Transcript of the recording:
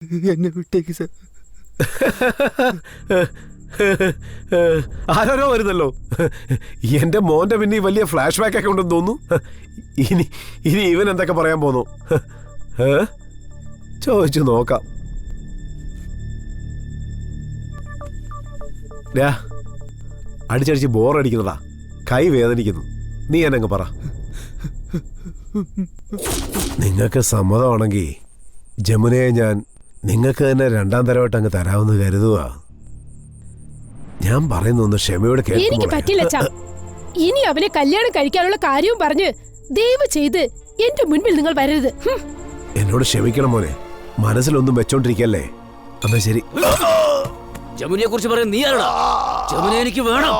എന്നെ വിട്ടേക്ക് സാർ. ആരോ വരുന്നല്ലോ. എന്റെ മോന്റെ പിന്നെ വലിയ ഫ്ലാഷ് ബാക്ക് ഒക്കെ ഉണ്ടെന്ന് തോന്നുന്നു. ഇനി ഇവൻ എന്തൊക്കെ പറയാൻ പോന്നു ചോദിച്ചു നോക്കാം. അടിച്ചടിച്ച് ബോറടിക്കുന്നതാ, കൈ വേദനിക്കുന്നു. നീ എന്നങ്ങ് പറ. നിങ്ങൾക്ക് സമ്മതമാണെങ്കിൽ ജമുനയെ ഞാൻ നിങ്ങൾക്ക് തന്നെ രണ്ടാം തരമായിട്ട് അങ്ങ് തരാമെന്ന് കരുതുക. ഞാൻ പറയുന്നൊന്ന് ക്ഷമയോടെ എനിക്ക് പറ്റില്ല. ഇനി അവനെ കല്യാണം കഴിക്കാനുള്ള കാര്യവും പറഞ്ഞ് ദയവ് ചെയ്ത് എന്റെ മുൻപിൽ നിങ്ങൾ വരരുത്. എന്നോട് ക്ഷമിക്കണം മോനെ, മനസ്സിലൊന്നും വെച്ചോണ്ടിരിക്കല്ലേ. എന്നാ ശരി. ജമുനയെ കുറിച്ച് പറയാൻ നീ ആരടാ? ജമുന എനിക്ക് വേണം.